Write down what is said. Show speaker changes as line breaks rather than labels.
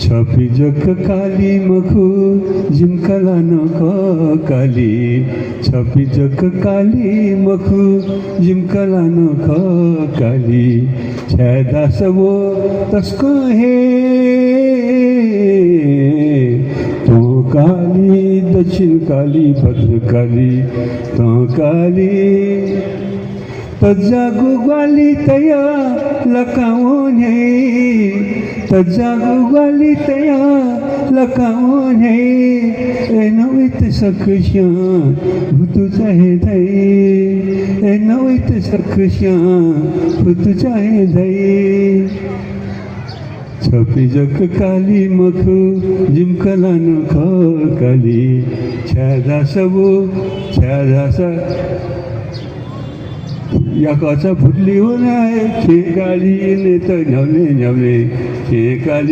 छपी जक काली मखु जिमकला नक काली छपी जक काली मखु जिमकला नक काली छेदा सबो तस्को हे तो काली दक्षिण काली भद्रकाली तो काली तजागु ग्वाली तया लकाओने तजागु ग्वाली तया लकाओने ए नवित सखश्या भूतु चाहे दई ए नवित सखश्या भूतु चाहे दई छपी जक काली मखु जिमकला नख काली छ्यादा सबो छ्यादा सा या कचा फुटली हो ना छे काली ने तो न्यावले न्यावले छे काली